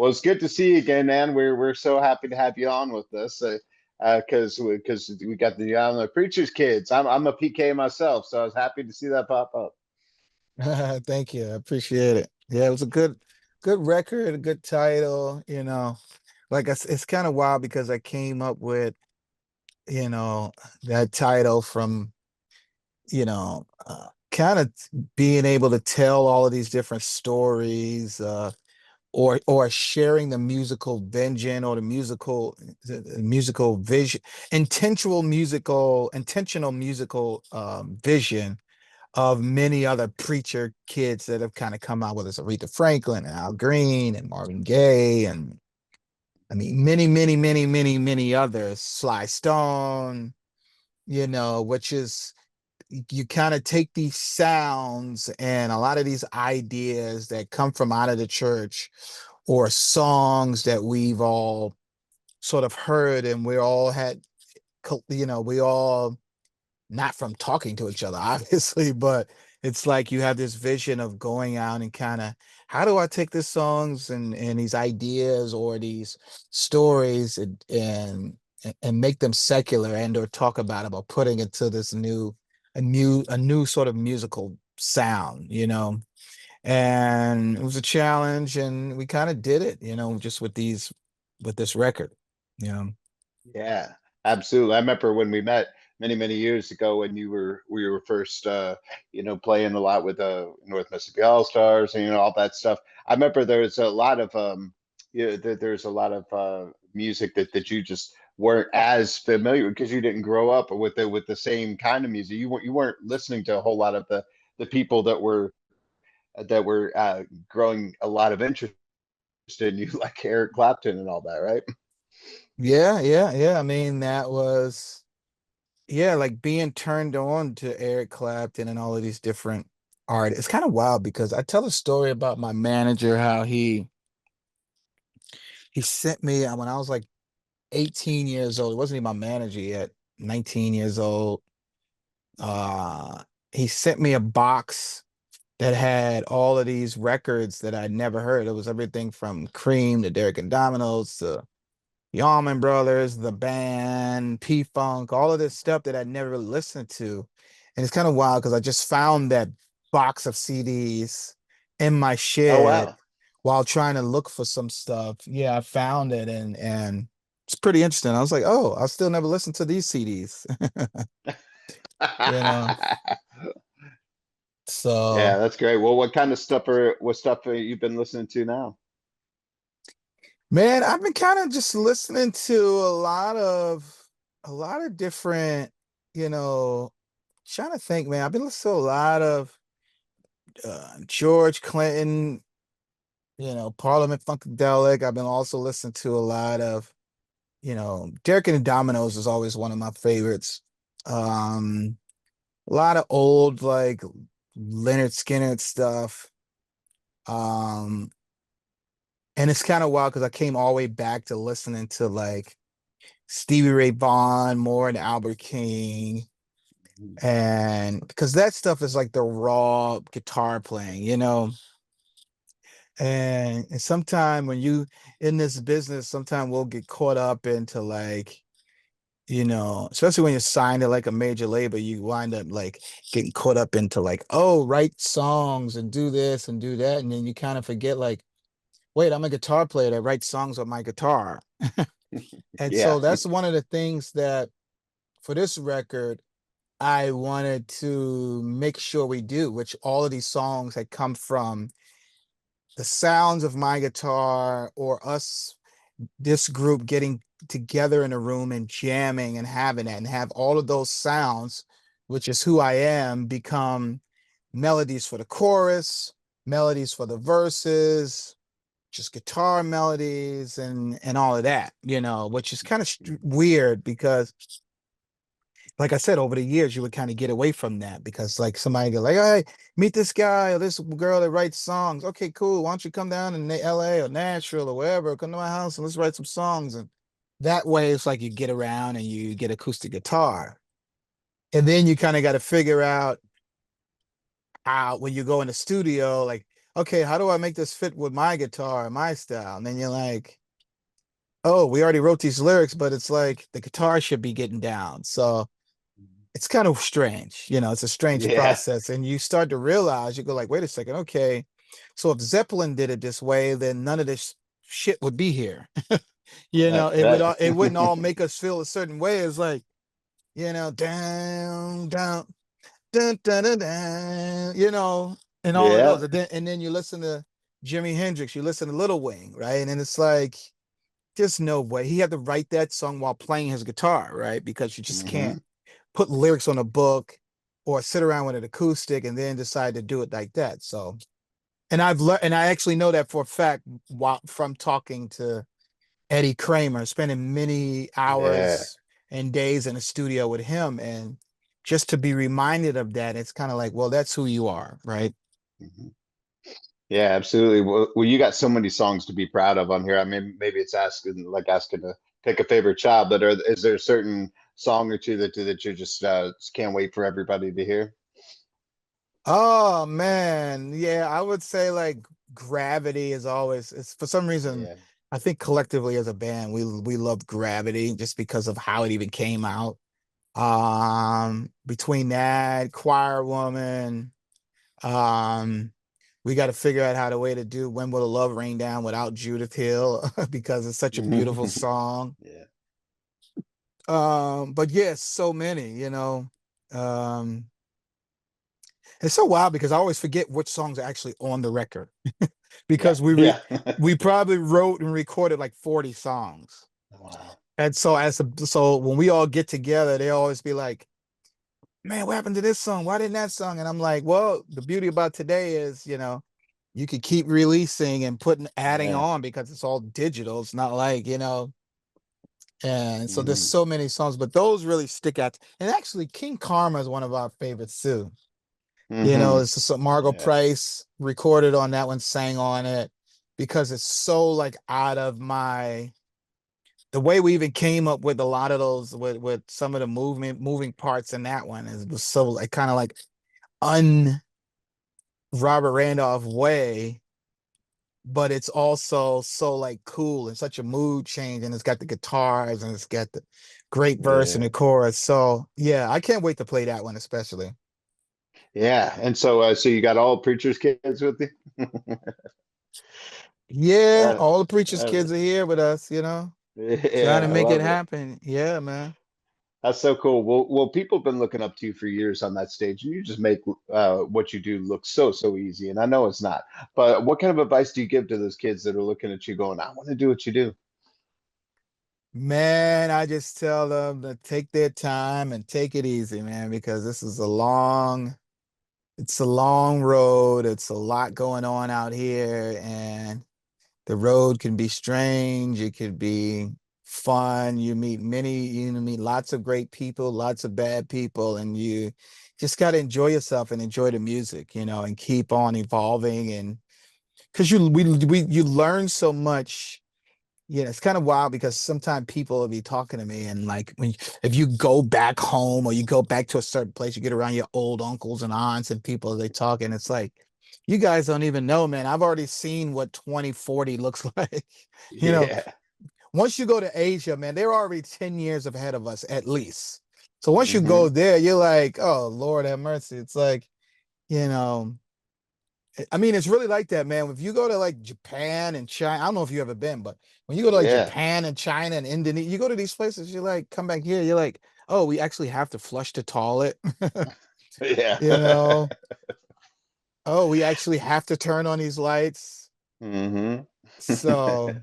Well, it's good to see you again, man. We're so happy to have you on with us, because we got the preacher's kids. I'm a PK myself, so I was happy to see that pop up. Thank you. I appreciate it. Yeah, it was a good record, a good title, Like it's kind of wild because I came up with, that title from, kind of being able to tell all of these different stories, or sharing the musical vision or the musical vision, intentional musical vision of many other preacher kids that have kind of come out with us, Aretha Franklin and Al Green and Marvin Gaye, and I mean many others, Sly Stone, which is, you kind of take these sounds and a lot of these ideas that come from out of the church, or songs that we've all sort of heard, and we all had, we all, not from talking to each other, obviously, but it's like you have this vision of going out and kind of, how do I take these songs and these ideas or these stories, and make them secular, and or talk about them, or putting it to this new sort of musical sound, and it was a challenge, and we kind of did it, just with this record, you know. Yeah, absolutely. I remember when we met many years ago when we were first playing a lot with North Mississippi All Stars and all that stuff. I remember there's a lot of there's a lot of music that you just weren't as familiar because you didn't grow up with the same kind of music. You weren't listening to a whole lot of the people that were growing a lot of interest in you, like Eric Clapton and all that, right? Yeah. I mean, that was, yeah, like being turned on to Eric Clapton and all of these different art. It's kind of wild because I tell a story about my manager, how he sent me, when I was like 18 years old. He wasn't even my manager yet, 19 years old. Uh, he sent me a box that had all of these records that I'd never heard. It was everything from Cream to Derek and Dominoes to the Allman Brothers, the band, P Funk, all of this stuff that I'd never really listened to. And it's kind of wild because I just found that box of CDs in my Oh shed wow. while trying to look for some stuff. Yeah, I found it, and it's pretty interesting. I was like, oh, I still never listened to these CDs. you know. Yeah, So, that's great. Well, what stuff are you been listening to now? man, I've been kind of just listening to a lot of different, you know, trying to think, man. I've been listening to a lot of George Clinton, Parliament Funkadelic. I've been also listening to a lot of, Derek and the Dominoes is always one of my favorites. Um, a lot of old, like, Leonard Skinner stuff. Um, and it's kind of wild because I came all the way back to listening to like Stevie Ray Vaughan more and Albert King. And because that stuff is like the raw guitar playing, and sometimes when you in this business, sometimes we'll get caught up into like, especially when you're signed to like a major label, you wind up like getting caught up into like, oh, write songs and do this and do that. And then you kind of forget, like, wait, I'm a guitar player that writes songs with my guitar. And Yeah. so that's one of the things that for this record, I wanted to make sure we do, which all of these songs had come from the sounds of my guitar, or us, this group getting together in a room and jamming and having it, and have all of those sounds, which is who I am, become melodies for the chorus, melodies for the verses, just guitar melodies, and all of that, which is kind of weird because, like I said, over the years, you would kind of get away from that because, like, somebody go like, "Hey, meet this guy or this girl that writes songs. Okay, cool. Why don't you come down in LA or Nashville or wherever, come to my house and let's write some songs." And that way, it's like you get around and you get acoustic guitar, and then you kind of got to figure out how, when you go in the studio, like, okay, how do I make this fit with my guitar and my style? And then you're like, oh, we already wrote these lyrics, but it's like the guitar should be getting down. So it's kind of strange, it's a strange Yeah. process. And you start to realize, you go like, wait a second, okay. So if Zeppelin did it this way, then none of this shit would be here. Right. It wouldn't all make us feel a certain way. It's like, down, down, dun, dun, dun, dun, and all of those. Yeah. And then you listen to Jimi Hendrix, you listen to Little Wing, right? And then it's like, there's no way he had to write that song while playing his guitar, right? Because you just can't Hmm. put lyrics on a book or sit around with an acoustic and then decide to do it like that. So, and I've learned, and I actually know that for a fact while from talking to Eddie Kramer, spending many Yeah. hours and days in the studio with him, and just to be reminded of that, it's kind of like, well, that's who you are, right? Mhm. Yeah, absolutely. Well, you got so many songs to be proud of on here. I mean, maybe it's asking to pick a favorite child, but is there a certain song or two that you just can't wait for everybody to hear? Oh man, yeah, I would say like Gravity is always, it's for some reason Yeah. I think collectively as a band we love Gravity just because of how it even came out. Between that, Choir Woman, um, we got to figure out how to way to do When Will the Love Rain Down without Judith Hill because it's such a beautiful song. Yeah. But yes, so many, Um, it's so wild because I always forget which songs are actually on the record Yeah. because Yeah. we probably wrote and recorded like 40 songs. Wow. And so when we all get together, they always be like, "Man, what happened to this song? Why didn't that song?" And I'm like, "Well, the beauty about today is, you could keep releasing and adding Yeah. on because it's all digital. It's not like, and so there's Hmm. so many songs, but those really stick out. And actually, King Karma is one of our favorites too. Hmm. It's just Margot Yeah. Price recorded on that one, sang on it because it's so like out of the way we even came up with a lot of those with some of the moving parts in that one is was so like kind of like un Robert Randolph way, but it's also so like cool and such a mood change, and it's got the guitars and it's got the great verse and Yeah. the chorus. So yeah, I can't wait to play that one especially. Yeah. And so you got all preacher's kids with you? Yeah, Uh, all the preacher's uh, kids are here with us, trying to yeah, I make it love it. happen. Yeah, man. That's so cool. Well, people have been looking up to you for years on that stage, and you just make what you do look so easy. And I know it's not. But what kind of advice do you give to those kids that are looking at you going, "I want to do what you do"? Man, I just tell them to take their time and take it easy, man, because it's a long road. It's a lot going on out here, and the road can be strange. It could be fun. You meet lots of great people, lots of bad people, and you just got to enjoy yourself and enjoy the music, and keep on evolving. And because you learn so much. Yeah, it's kind of wild because sometimes people will be talking to me and like if you go back home or you go back to a certain place, you get around your old uncles and aunts and people they talk and it's like you guys don't even know, man. I've already seen what 2040 looks like. You know, Yeah. once you go to Asia, man, they're already 10 years ahead of us at least. So once you go Hmm. there, you're like, oh Lord have mercy. It's like, you know, I mean, it's really like that, man. If you go to like Japan and China, I don't know if you ever been, but when you go to like Yeah. Japan and China and Indonesia, you go to these places, you're like, come back here, you're like, oh, we actually have to flush the toilet, Yeah. you know? Oh, we actually have to turn on these lights. Hmm. So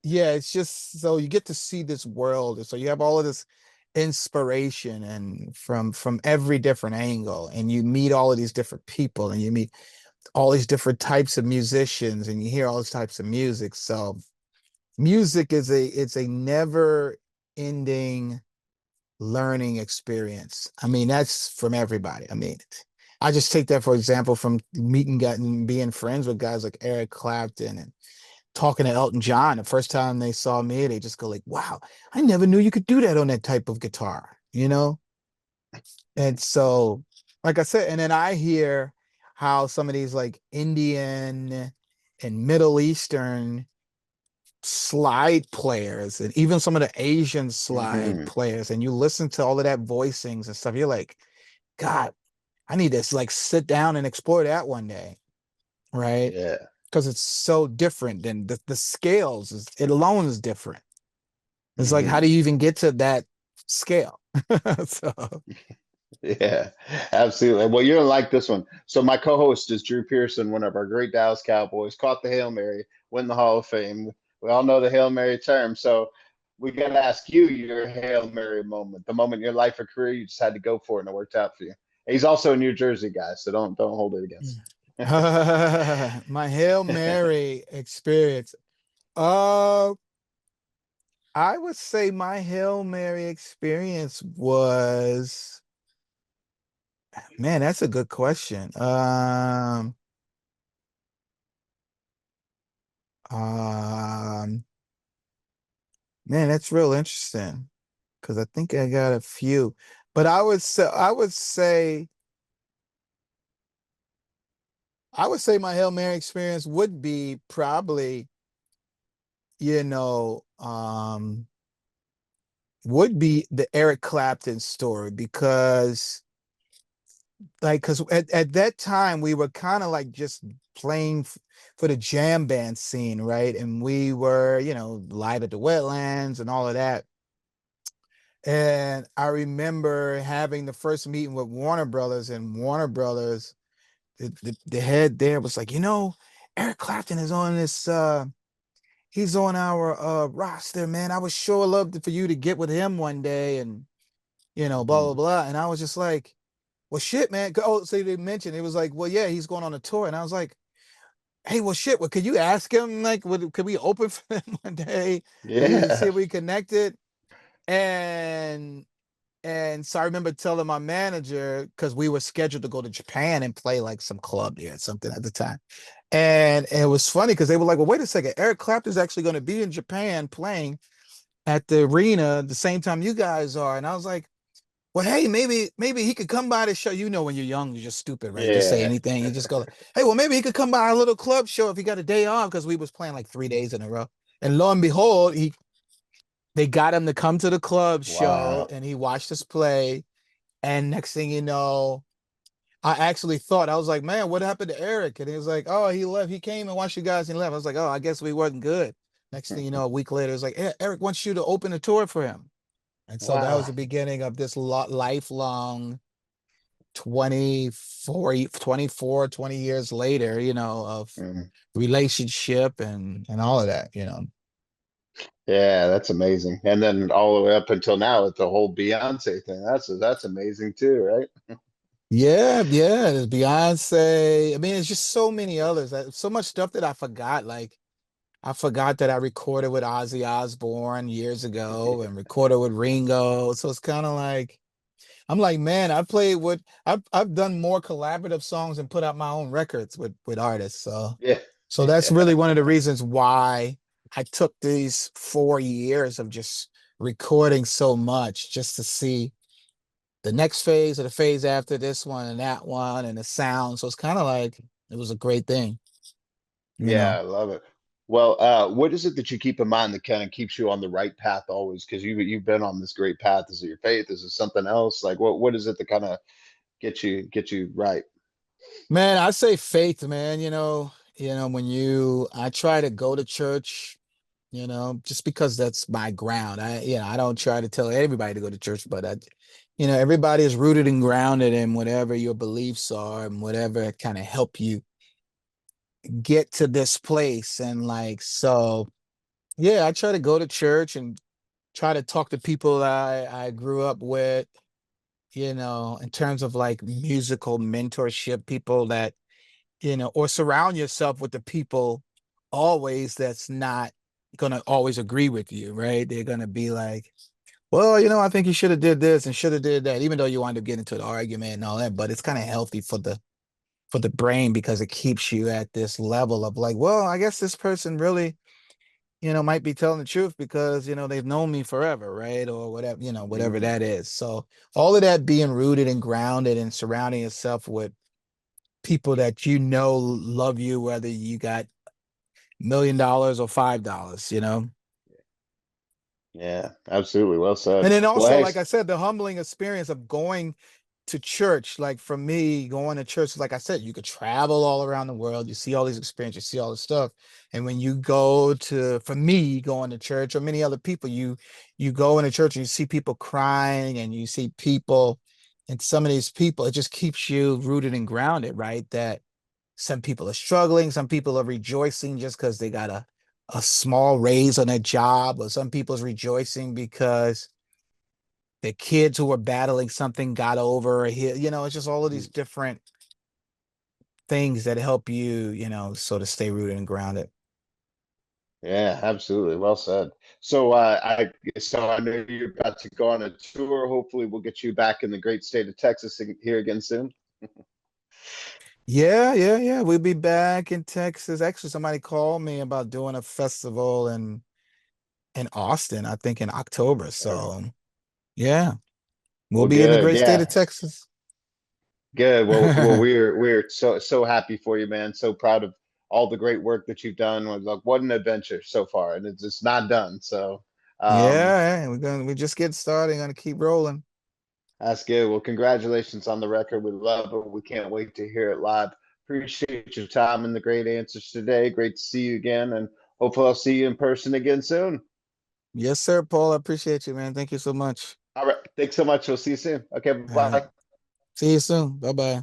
yeah, it's just so you get to see this world. So you have all of this inspiration and from every different angle, and you meet all of these different people, and you meet all these different types of musicians and you hear all these types of music. So music is a never ending learning experience. I mean, that's from everybody. I mean, I just take that for example from meeting and being friends with guys like Eric Clapton and talking to Elton John. The first time they saw me, they just go like, wow, I never knew you could do that on that type of guitar, you know? And so, like I said, and then I hear how some of these like Indian and Middle Eastern slide players and even some of the Asian slide Hmm. players, and you listen to all of that voicings and stuff, you're like, God, I need to like sit down and explore that one day, right? Yeah. Because it's so different than the scales is it alone is different. It's like, how Hmm. do you even get to that scale? So Yeah, absolutely. Well, you're gonna like this one. So my co-host is Drew Pearson, one of our great Dallas Cowboys, caught the Hail Mary, win the Hall of Fame. We all know the Hail Mary term. So we got to ask you your Hail Mary moment, the moment in your life or career you just had to go for it and it worked out for you. He's also a New Jersey guy, so don't hold it against my Hail him. Mary experience. Uh I would say my Hail Mary experience was, man, that's a good question. Um, man, that's real interesting because I think I got a few. But I would say my Hail Mary experience would be probably, you know, would be the Eric Clapton story because because at that time we were kind of like just playing for the jam band scene, right? And we were, live at the wetlands and all of that. And I remember having the first meeting with Warner Brothers, and Warner Brothers, the head there was like, Eric Clapton is on this he's on our roster, man. I would sure love for you to get with him one day, and blah blah Mhm. blah. And I was just like, well, shit, man. Oh, so they mentioned it was like, well, yeah, he's going on a tour, and I was like, hey, well, shit. Well, could you ask him like, could we open for him one day? Maybe see Yeah. if we connected. And so I remember telling my manager because we were scheduled to go to Japan and play like some club there or something at the time. And it was funny because they were like, well, wait a second, Eric Clapton's actually going to be in Japan playing at the arena the same time you guys are. And I was like, well, hey, maybe he could come by the show. When you're young, you're just stupid, right? Just say Yeah. anything. You just go, hey, well, maybe he could come by a little club show if he got a day off because we was playing like 3 days in a row. And lo and behold, they got him to come to the club show Wow. and he watched us play. And next thing you know, I actually thought, I was like, man, what happened to Eric? And he was like, oh, he left. He came and watched you guys and he left. I was like, oh, I guess we wasn't good. Next thing you know, a week later, it's like, Eric wants you to open a tour for him. And so that was Wow. the beginning of this lifelong 24, 20 years later, of Mhm. relationship and all of that. Yeah, that's amazing. And then all the way up until now with the whole Beyonce thing. That's amazing too, right? Yeah, yeah. There's Beyonce. I mean, it's just so many others. So much stuff that I forgot. Like I forgot that I recorded with Ozzy Osbourne years ago Yeah. and recorded with Ringo. So it's kind of like I'm like, man, I've done more collaborative songs and put out my own records with artists. Yeah. So that's really one of the reasons why I took these 4 years of just recording so much just to see the next phase or the phase after this one and that one and the sound. So it's kind of like it was a great thing, you Yeah, know. I love it. Well, what is it that you keep in mind that kind of keeps you on the right path always? Because you've been on this great path. Is it your faith? Is it something else? Like what is it that kind of get you right? Man, I say faith, man. When I try to go to church, just because that's my ground. I don't try to tell everybody to go to church, but everybody is rooted and grounded in whatever your beliefs are and whatever kind of help you get to this place. And like, so yeah, I try to go to church and try to talk to people I grew up with, in terms of like musical mentorship, people that, or surround yourself with the people always that's not gonna always agree with you, right? They're gonna be like, well, I think you should have did this and should have did that, even though you wind up getting into an argument and all that. But it's kind of healthy for the brain because it keeps you at this level of like, well, I guess this person really, might be telling the truth because, they've known me forever, right? Or whatever, whatever Mhm. that is. So all of that being rooted and grounded and surrounding yourself with people that you know love you, whether you got $1 million or $5, you know. Yeah, absolutely. Well said. And then Well, also, hey, like I said, the humbling experience of going to church, like for me, going to church, like I said, you could travel all around the world, you see all these experiences, you see all this stuff. And when you go to, for me, going to church or many other people, you go into church and you see people crying and you see people, and some of these people, it just keeps you rooted and grounded, right? That some people are struggling, some people are rejoicing just because they got a small raise on their job, or some people's rejoicing because the kids who were battling something got over here. You know, it's just all of these different things that help you, you know, sort of stay rooted and grounded. yeah, absolutely. Well said. So, so I know you're about to go on a tour. Hopefully, we'll get you back in the great state of Texas here again soon. Yeah, yeah, yeah. We'll be back in Texas. Actually, somebody called me about doing a festival in Austin, I think in October. Uh, So yeah, we'll well, be in the good. great state of Yeah, Texas. good. Well, we're so happy for you, man. So proud of all the great work that you've done. Like, what an adventure so far, and it's not done. So, um, Yeah, we just get started, gonna keep rolling. that's good. Well, congratulations on the record. We love it. We can't wait to hear it live. Appreciate your time and the great answers today. Great to see you again, and hopefully I'll see you in person again soon. Yes, sir, Paul. I appreciate you, man. Thank you so much. All right. Thanks so much. We'll see you soon. Okay. All right. Bye. See you soon. Bye bye.